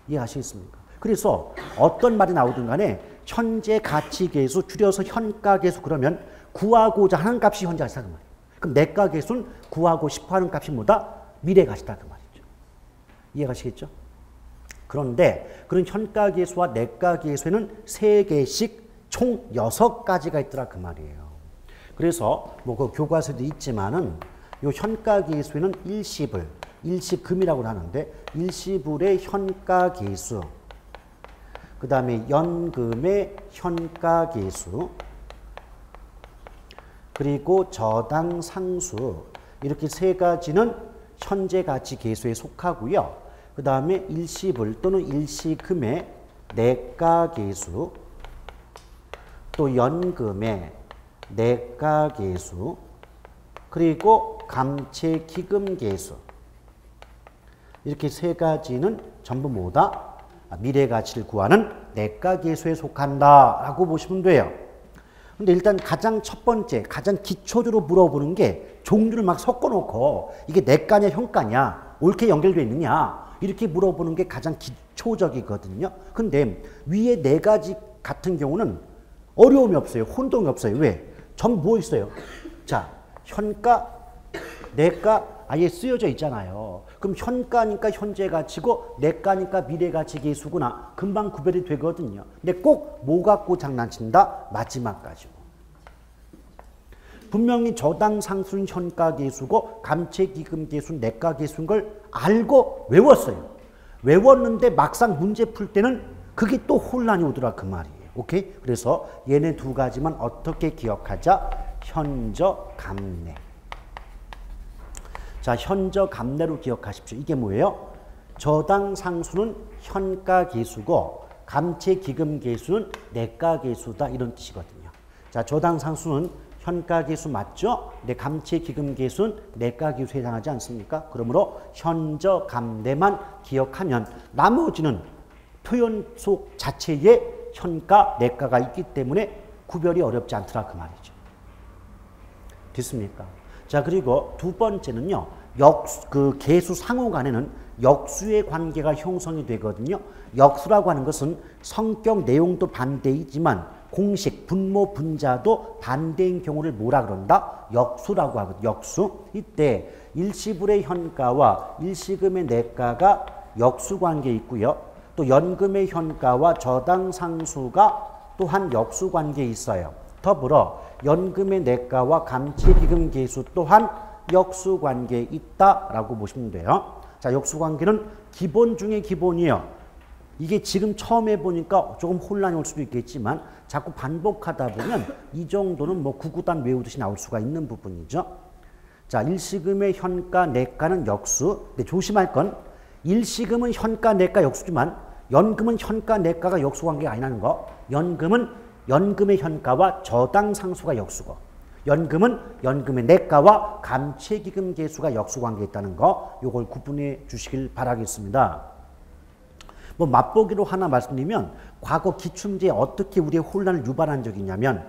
이해하시겠습니까? 그래서 어떤 말이 나오든 간에 현재 가치 계수 줄여서 현가 계수 그러면 구하고자 하는 값이 현재 가치다 그 말이에요. 그럼 내가 계수는 구하고 싶어 하는 값이 뭐다? 미래 가치다 그 말이죠. 이해가시겠죠? 그런데 그런 현가 계수와 내가 계수에는 3개씩 총 6가지가 있더라 그 말이에요. 그래서 뭐 그 교과서도 있지만은 요 현가 계수에는 일시불, 일시금이라고 하는데 일시불의 현가 계수, 그 다음에 연금의 현가 계수, 그리고 저당 상수 이렇게 3가지는 현재 가치 계수에 속하고요. 그 다음에 일시불 또는 일시금의 내가 계수, 또 연금의 내가 계수, 그리고 감채기금 계수 이렇게 3가지는 전부 뭐다? 미래 가치를 구하는 내가 계수에 속한다라고 보시면 돼요. 근데 일단 가장 첫 번째, 가장 기초적으로 물어보는 게 종류를 막 섞어놓고 이게 내가냐 현가냐 옳게 연결되어 있느냐 이렇게 물어보는 게 가장 기초적이거든요. 근데 위에 4가지 같은 경우는 어려움이 없어요. 혼동이 없어요. 왜? 전부 뭐 있어요? 자, 현가, 내가 아예 쓰여져 있잖아요. 그럼 현가니까 현재 가치고 내가니까 미래 가치 계수구나. 금방 구별이 되거든요. 근데 꼭 뭐 갖고 장난친다? 마지막까지고. 분명히 저당 상수는 현가 계수고 감채기금 계수는 내가 계수인 걸 알고 외웠어요. 외웠는데 막상 문제 풀 때는 그게 또 혼란이 오더라 그 말이에요. 오케이? 그래서 얘네 2가지만 어떻게 기억하자? 현저 감내. 자, 현저 감내로 기억하십시오. 이게 뭐예요? 저당 상수는 현가 계수고 감채기금 계수는 내가 계수다 이런 뜻이거든요. 자, 저당 상수는 현가 계수 맞죠? 근데 감채기금 계수는 내가 계수에 해당하지 않습니까? 그러므로 현저 감내만 기억하면 나머지는 표현 속 자체에 현가, 내가가 있기 때문에 구별이 어렵지 않더라 그 말이죠. 됐습니까? 자, 그리고 2번째는요. 그 계수 상호 간에는 역수의 관계가 형성이 되거든요. 역수라고 하는 것은 성격 내용도 반대이지만 공식, 분모, 분자도 반대인 경우를 뭐라 그런다? 역수라고 하거든. 역수. 이때 일시불의 현가와 일시금의 내가가 역수관계에 있고요. 또 연금의 현가와 저당 상수가 또한 역수관계에 있어요. 더불어 연금의 내가와 감치기금 계수 또한 역수관계에 있다라고 보시면 돼요. 자, 역수관계는 기본 중에 기본이에요. 이게 지금 처음 해보니까 조금 혼란이 올 수도 있겠지만 자꾸 반복하다 보면 이 정도는 뭐 구구단 외우듯이 나올 수가 있는 부분이죠. 자, 일시금의 현가, 내가는 역수. 근데 조심할 건 일시금은 현가, 내가 역수지만 연금은 현가, 내가가 역수관계가 아니라는 거. 연금은 연금의 현가와 저당 상수가 역수고 연금은 연금의 내가와 감채기금 계수가 역수관계에 있다는 거. 요걸 구분해 주시길 바라겠습니다. 뭐 맛보기로 하나 말씀드리면 과거 기출문제에 어떻게 우리의 혼란을 유발한 적이 있냐면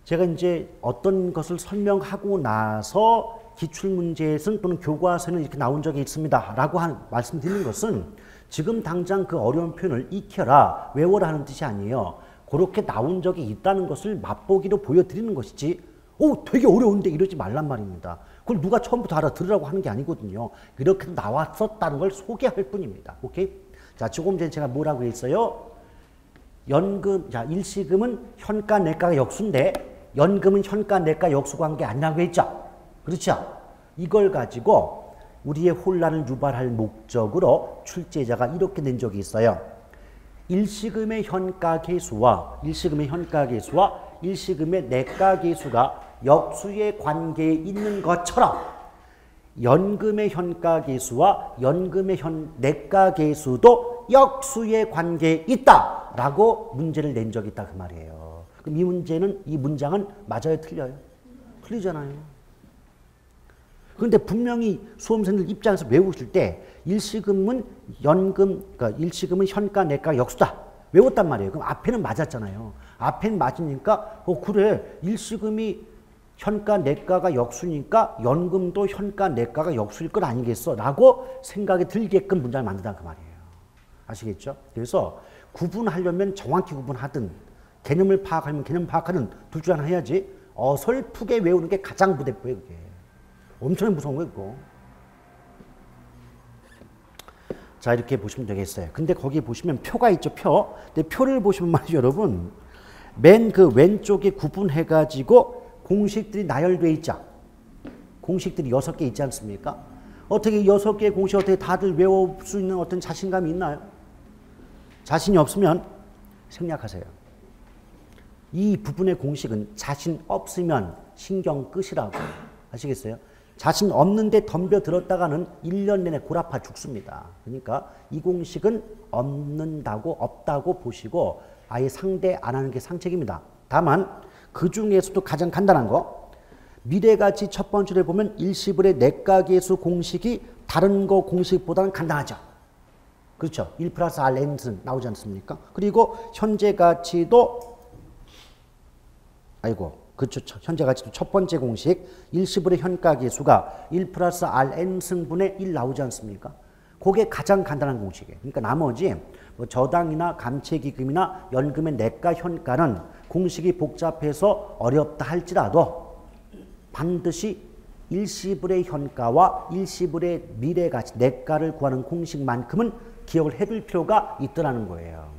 제가 이제 어떤 것을 설명하고 나서 기출문제에서는 또는 교과서에는 이렇게 나온 적이 있습니다 라고 말씀드리는 것은 지금 당장 그 어려운 표현을 익혀라, 외워라 하는 뜻이 아니에요. 그렇게 나온 적이 있다는 것을 맛보기로 보여드리는 것이지 오 되게 어려운데 이러지 말란 말입니다. 그걸 누가 처음부터 알아들으라고 하는 게 아니거든요. 이렇게 나왔었다는 걸 소개할 뿐입니다. 오케이? 자, 조금 전에 제가 뭐라고 했어요? 연금, 자, 일시금은 현가, 내가가 역수인데 연금은 현가, 내가 역수관계 아니라고 했죠? 그렇죠? 이걸 가지고 우리의 혼란을 유발할 목적으로 출제자가 이렇게 낸 적이 있어요. 일시금의 현가 계수와 일시금의 내가 계수가 역수의 관계에 있는 것처럼 연금의 현가 계수와 연금의 내가 계수도 역수의 관계에 있다라고 문제를 낸 적이 있다 그 말이에요. 그럼 이 문장은 맞아요, 틀려요? 틀리잖아요. 그런데 분명히 수험생들 입장에서 외우실 때 일시금은 그러니까 일시금은 현가, 내가 역수다 외웠단 말이에요. 그럼 앞에는 맞았잖아요. 앞에는 맞으니까 그래 일시금이 현가, 내가가 역수니까 연금도 현가, 내가가 역수일 것 아니겠어? 라고 생각이 들게끔 문장을 만든다 그 말이에요. 아시겠죠? 그래서 구분하려면 정확히 구분하든 개념을 파악하면 개념 파악하든 둘 중 하나 해야지 어설프게 외우는 게 가장 부대뽀예요. 그게. 엄청 무서운 거예요. 그거. 자, 이렇게 보시면 되겠어요. 근데 거기 보시면 표가 있죠. 표. 근데 표를 보시면 말이죠. 여러분. 맨 그 왼쪽에 구분해가지고 공식들이 나열되어 있죠. 공식들이 6개 있지 않습니까? 어떻게 6개의 공식 어떻게 다들 외울 수 있는 어떤 자신감이 있나요? 자신이 없으면 생략하세요. 이 부분의 공식은 자신 없으면 신경 끄시라고. 아시겠어요? 자신 없는데 덤벼들었다가는 1년 내내 골아파 죽습니다. 그러니까 이 공식은 없다고 보시고 아예 상대 안 하는 게 상책입니다. 다만 그 중에서도 가장 간단한 거 미래가치 첫 번째를 보면 일시불의 내가계수 공식이 다른 거 공식보다는 간단하죠. 그렇죠. 1 플러스 R N승 나오지 않습니까? 그리고 현재가치도 그렇죠. 현재가치도 첫 번째 공식 일시불의 현가계수가 1 플러스 R N승분의 1 나오지 않습니까? 그게 가장 간단한 공식이에요. 그러니까 나머지 뭐 저당이나 감채기금이나 연금의 내가 현가는 공식이 복잡해서 어렵다 할지라도 반드시 일시불의 현가와 일시불의 미래가치 내가를 구하는 공식만큼은 기억을 해둘 필요가 있더라는 거예요.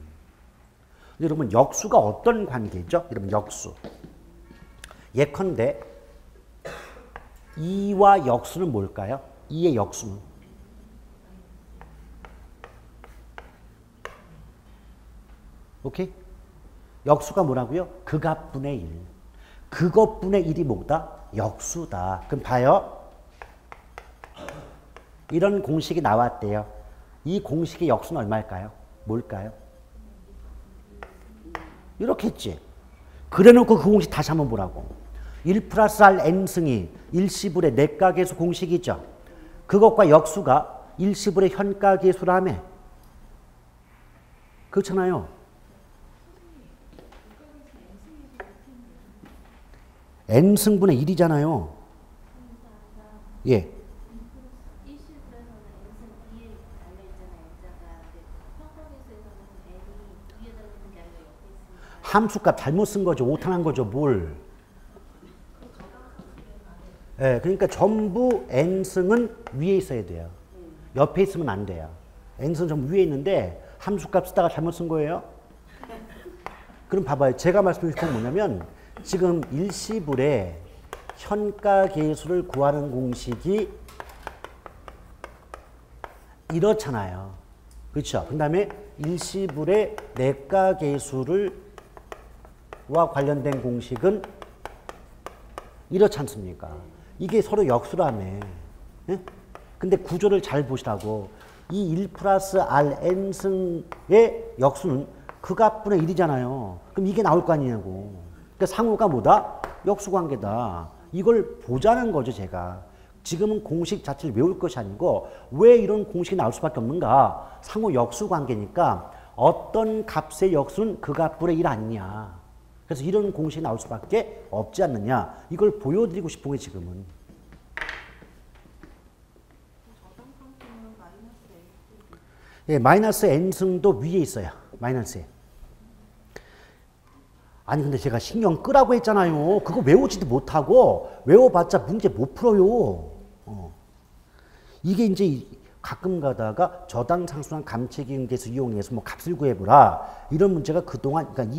여러분 역수가 어떤 관계죠? 여러분 역수. 예컨대 2와 역수는 뭘까요? 2의 역수는 오케이? 역수가 뭐라고요? 그값분의 1. 그것분의 1이 뭐다? 역수다. 그럼 봐요. 이런 공식이 나왔대요. 이 공식의 역수는 얼마일까요? 뭘까요? 이렇게 했지. 그래놓고 그 공식 다시 한번 보라고. 1 플러스 R N승이 일시불의 내가계수 공식이죠. 그것과 역수가 일시불의 현가계수라며. 그렇잖아요. N승분의 1이잖아요. 예. 함수값 잘못 쓴 거죠. 오탄한 거죠. 뭘. 예, 그러니까 전부 n승은 위에 있어야 돼요. 옆에 있으면 안 돼요. n승은 전부 위에 있는데 함수값 쓰다가 잘못 쓴 거예요. 그럼 봐봐요. 제가 말씀드린 건 뭐냐면 지금 일시불에 현가계수를 구하는 공식이 이렇잖아요. 그렇죠? 그 다음에 일시불의 내가계수와 관련된 공식은 이렇지 않습니까? 이게 서로 역수라며. 예? 근데 구조를 잘 보시라고. 이 1 플러스 r n승의 역수는 그 값분의 1이잖아요. 그럼 이게 나올 거 아니냐고. 그러니까 상호가 뭐다? 역수관계다. 이걸 보자는 거죠, 제가. 지금은 공식 자체를 외울 것이 아니고 왜 이런 공식이 나올 수밖에 없는가? 상호 역수관계니까 어떤 값의 역수는 그 값분의 1 아니냐. 그래서 이런 공식이 나올 수밖에 없지 않느냐. 이걸 보여드리고 싶은 게 지금은. 예, 마이너스 n승도 위에 있어요. 마이너스 n. 아니 근데 제가 신경 끄라고 했잖아요. 그거 외우지도 못하고 외워봤자 문제 못 풀어요. 이게 이제 가끔 가다가 저당 상수랑 감체기응계수 이용해서 뭐 값을 구해보라. 이런 문제가 그동안 그러니까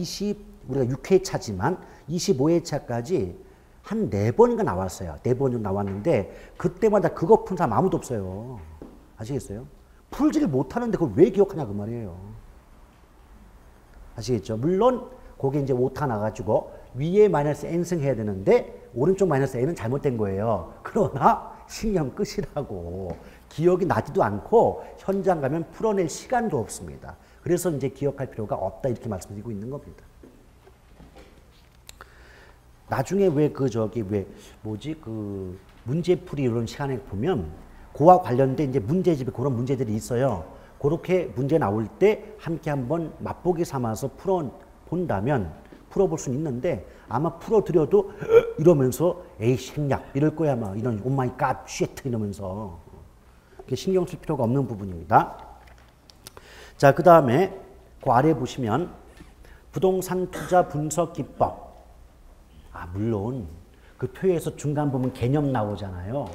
우리가 6회차지만 25회차까지 한 4번인가 나왔어요. 4번이 나왔는데 그때마다 그거 푼 사람 아무도 없어요. 아시겠어요? 풀지를 못하는데 그걸 왜 기억하냐 그 말이에요. 아시겠죠? 물론 그게 이제 오타 나가지고 위에 마이너스 n승 해야 되는데 오른쪽 마이너스 n은 잘못된 거예요. 그러나 신경 끄시라고. 기억이 나지도 않고 현장 가면 풀어낼 시간도 없습니다. 그래서 이제 기억할 필요가 없다 이렇게 말씀드리고 있는 겁니다. 나중에 문제풀이 이런 시간에 보면 그와 관련된 이제 문제집에 그런 문제들이 있어요. 그렇게 문제 나올 때 함께 한번 맛보기 삼아서 풀어볼 수는 있는데 아마 풀어드려도 이러면서 에이 생략 이럴 거야 아마 이런 오마이 갓 쉣 이러면서 신경 쓸 필요가 없는 부분입니다. 자, 그 다음에 그 아래 보시면 부동산 투자 분석 기법. 물론 그 표에서 중간 보면 개념 나오잖아요.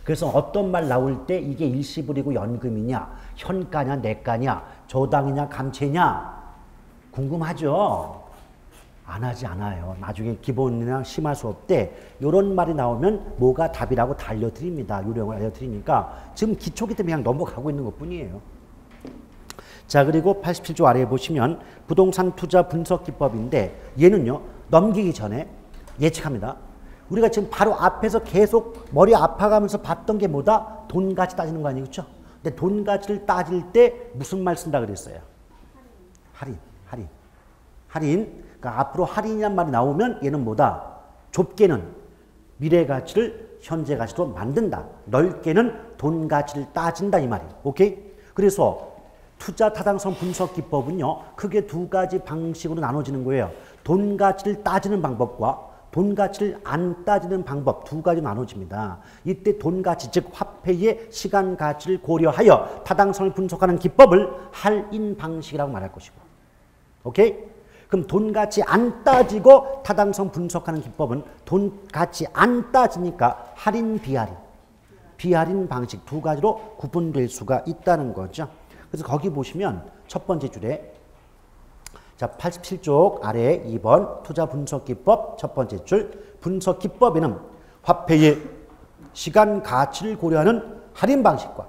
그래서 어떤 말 나올 때 이게 일시불이고 연금이냐, 현가냐, 내가냐, 저당이냐, 감채냐 궁금하죠? 안 하지 않아요. 나중에 기본이나 심화 수업 때 이런 말이 나오면 뭐가 답이라고 다 알려드립니다. 요령을 알려드리니까 지금 기초기 때문에 그냥 넘어가고 있는 것뿐이에요. 자, 그리고 87조 아래에 보시면 부동산 투자 분석 기법인데 얘는요. 넘기기 전에 예측합니다. 우리가 지금 바로 앞에서 계속 머리 아파가면서 봤던 게 뭐다? 돈 가치 따지는 거 아니에요? 그렇죠? 근데 돈 가치를 따질 때 무슨 말 쓴다 그랬어요? 할인. 그러니까 앞으로 할인이란 말이 나오면 얘는 뭐다? 좁게는 미래 가치를 현재 가치로 만든다. 넓게는 돈 가치를 따진다 이 말이에요. 오케이? 그래서 투자 타당성 분석 기법은요. 크게 두 가지 방식으로 나눠지는 거예요. 돈 가치를 따지는 방법과 돈 가치를 안 따지는 방법 두 가지 나눠집니다. 이때 돈 가치 즉 화폐의 시간 가치를 고려하여 타당성을 분석하는 기법을 할인 방식이라고 말할 것이고. 오케이? 그럼 돈 가치 안 따지고 타당성 분석하는 기법은 돈 가치 안 따지니까 할인 비할인 방식 두 가지로 구분될 수가 있다는 거죠. 그래서 거기 보시면 첫 번째 줄에 자 87쪽 아래 2번 투자 분석 기법 첫 번째 줄 분석 기법에는 화폐의 시간 가치를 고려하는 할인 방식과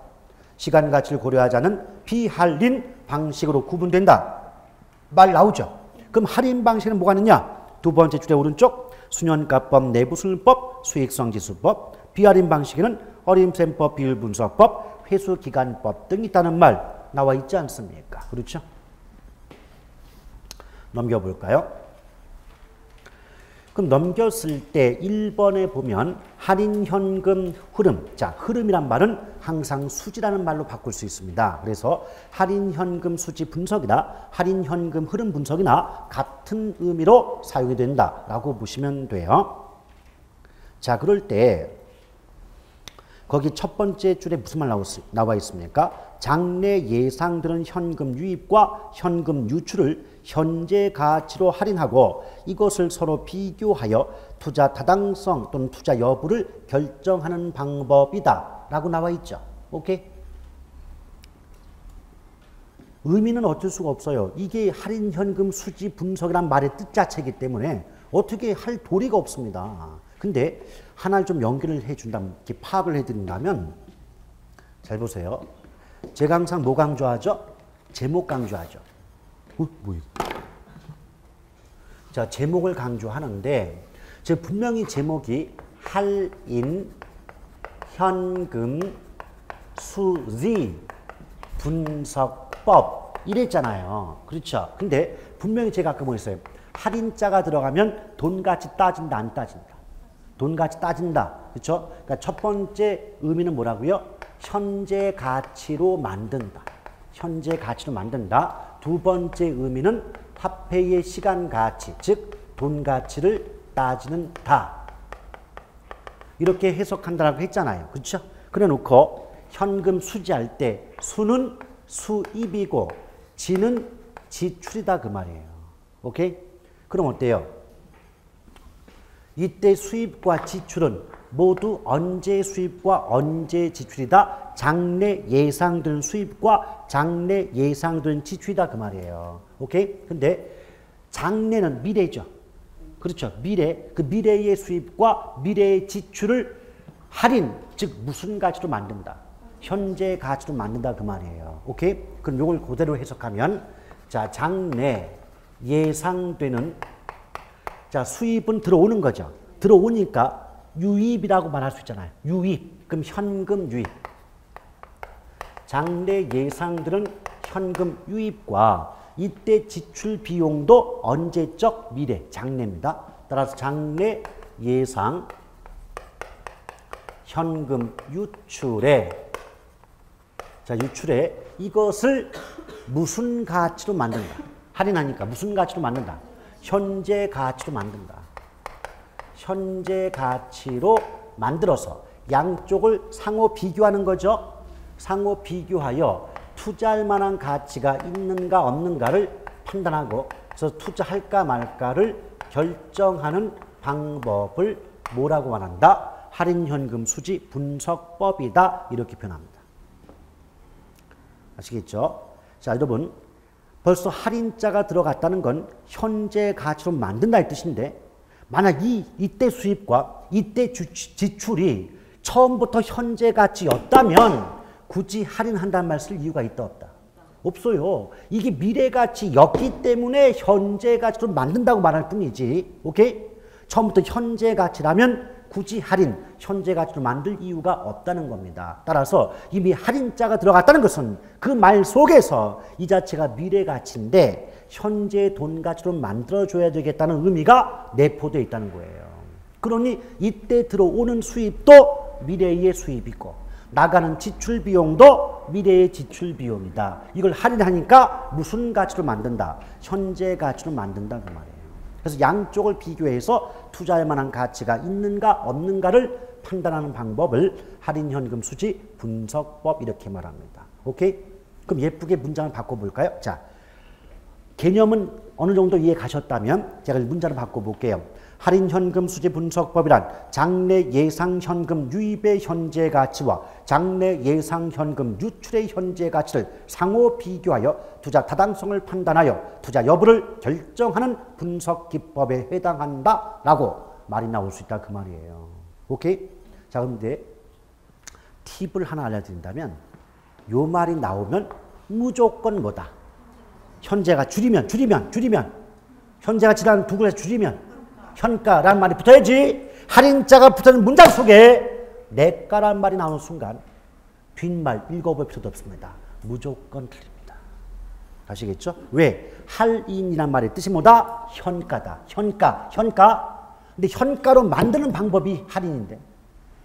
시간 가치를 고려하지 않은 비할인 방식으로 구분된다. 말 나오죠. 그럼 할인 방식은 뭐가 있느냐? 두 번째 줄의 오른쪽 수년가법, 내부순법, 수익성지수법, 비할인 방식에는 어림셈법, 비율분석법, 회수기간법 등이 있다는 말 나와 있지 않습니까? 그렇죠? 넘겨볼까요? 그럼 넘겼을 때 1번에 보면 할인현금 흐름. 자, 흐름이란 말은 항상 수지라는 말로 바꿀 수 있습니다. 그래서 할인현금 수지 분석이나 할인현금 흐름 분석이나 같은 의미로 사용이 된다라고 보시면 돼요. 자, 그럴 때 거기 첫 번째 줄에 무슨 말 나와 있습니까? 장래 예상되는 현금 유입과 현금 유출을 현재 가치로 할인하고 이것을 서로 비교하여 투자 타당성 또는 투자 여부를 결정하는 방법이다 라고 나와 있죠. 오케이? 의미는 어쩔 수가 없어요. 이게 할인 현금 수지 분석이란 말의 뜻 자체이기 때문에 어떻게 할 도리가 없습니다. 근데 하나를 좀 연결을 해준다면, 이렇게 파악을 해드린다면, 잘 보세요. 제가 항상 뭐 강조하죠? 제목 강조하죠. 뭐야? 자, 제목을 강조하는데, 제가 분명히 제목이 할인 현금 수지 분석법 이랬잖아요. 그렇죠? 근데 분명히 제가 아까 뭐했어요? 할인자가 들어가면 돈 가치 따진다, 안 따진다? 돈 가치 따진다. 그렇죠? 그러니까 첫 번째 의미는 뭐라고요? 현재 가치로 만든다. 현재 가치로 만든다. 두 번째 의미는 화폐의 시간 가치, 즉 돈 가치를 따지는다. 이렇게 해석한다라고 했잖아요. 그렇죠? 그래 놓고 현금 수지할 때 수는 수입이고 지는 지출이다 그 말이에요. 오케이? 그럼 어때요? 이때 수입과 지출은 모두 언제 수입과 언제 지출이다? 장래 예상되는 수입과 장래 예상되는 지출이다 그 말이에요. 오케이? 근데 장래는 미래죠. 그렇죠. 미래. 그 미래의 수입과 미래의 지출을 할인, 즉 무슨 가치로 만든다? 현재 가치로 만든다 그 말이에요. 오케이? 그럼 이걸 그대로 해석하면 자, 장래 예상되는 자, 수입은 들어오는 거죠. 들어오니까 유입이라고 말할 수 있잖아요. 유입. 그럼 현금 유입. 장래 예상되는 현금 유입과 이때 지출 비용도 언제적 미래, 장래입니다. 따라서 장래 예상 현금 유출에 자, 유출에 이것을 무슨 가치로 만든다? 할인하니까 무슨 가치로 만든다? 현재 가치로 만든다. 현재 가치로 만들어서 양쪽을 상호 비교하는 거죠. 상호 비교하여 투자할 만한 가치가 있는가 없는가를 판단하고 그래서 투자할까 말까를 결정하는 방법을 뭐라고 말한다? 할인현금 수지 분석법이다. 이렇게 표현합니다. 아시겠죠? 자, 여러분 벌써 할인자가 들어갔다는 건 현재 가치로 만든다는 뜻인데 만약 이때 수입과 이때 지출이 처음부터 현재 가치였다면 굳이 할인한다는 말 쓸 이유가 있다 없다? 없어요. 이게 미래 가치였기 때문에 현재 가치로 만든다고 말할 뿐이지. 오케이? 처음부터 현재 가치라면 굳이 할인, 현재 가치로 만들 이유가 없다는 겁니다. 따라서 이미 할인자가 들어갔다는 것은 그 말 속에서 이 자체가 미래 가치인데 현재 돈 가치로 만들어줘야 되겠다는 의미가 내포되어 있다는 거예요. 그러니 이때 들어오는 수입도 미래의 수입이고 나가는 지출 비용도 미래의 지출 비용이다. 이걸 할인하니까 무슨 가치로 만든다? 현재 가치로 만든다 그 말이에요. 그래서 양쪽을 비교해서 투자할 만한 가치가 있는가 없는가를 판단하는 방법을 할인현금 수지 분석법 이렇게 말합니다. 오케이? 그럼 예쁘게 문장을 바꿔볼까요? 자, 개념은 어느 정도 이해 가셨다면 제가 문장을 바꿔볼게요. 할인현금 수지 분석법이란 장래 예상 현금 유입의 현재 가치와 장래 예상 현금 유출의 현재 가치를 상호 비교하여 투자 타당성을 판단하여 투자 여부를 결정하는 분석 기법에 해당한다라고 말이 나올 수 있다 그 말이에요. 오케이? 자, 그런데 팁을 하나 알려드린다면 요 말이 나오면 무조건 뭐다? 현재가 줄이면 현재가 지난 두 글에서 줄이면 현가라는 말이 붙어야지. 할인자가 붙어있는 문장 속에 내가라는 말이 나오는 순간 뒷말 읽어볼 필요도 없습니다. 무조건 틀립니다. 아시겠죠? 왜? 할인이란 말의 뜻이 뭐다? 현가다. 현가. 근데 현가로 만드는 방법이 할인인데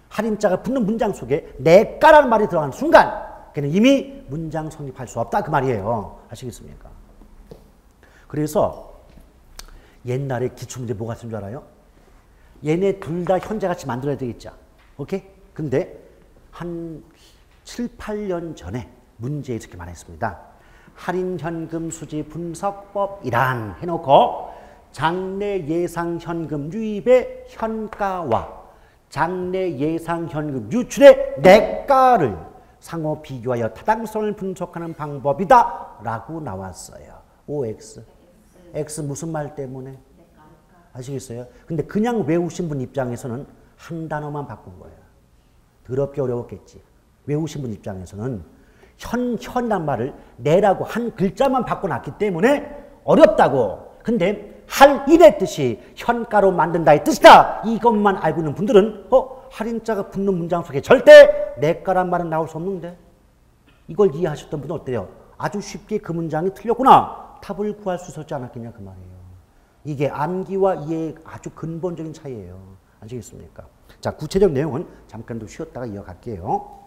할인자가 붙는 문장 속에 내가라는 말이 들어가는 순간 그는 이미 문장 성립할 수 없다 그 말이에요. 아시겠습니까? 그래서 옛날에 기출문제 뭐가 쓴 줄 알아요? 얘네 둘 다 현재같이 만들어야 되겠죠. 오케이? 근데 한 7, 8년 전에 문제에 이렇게 말했습니다. 할인현금 수지 분석법이란 해놓고 장래 예상현금 유입의 현가와 장래 예상현금 유출의 내가를 상호 비교하여 타당성을 분석하는 방법이다 라고 나왔어요. OX. X 무슨 말 때문에? 아시겠어요? 근데 그냥 외우신 분 입장에서는 한 단어만 바꾼 거예요. 더럽게 어려웠겠지. 외우신 분 입장에서는 현이란 말을 내라고 한 글자만 바꿔놨기 때문에 어렵다고. 근데 할 일의 뜻이 현가로 만든다의 뜻이다. 이것만 알고 있는 분들은 할인자가 붙는 문장 속에 절대 내가란 말은 나올 수 없는데 이걸 이해하셨던 분은 어때요? 아주 쉽게 그 문장이 틀렸구나. 답을 구할 수 있었지 않았겠냐 그 말이에요. 이게 암기와 이해의 아주 근본적인 차이예요. 아시겠습니까? 자, 구체적 내용은 잠깐 더 쉬었다가 이어갈게요.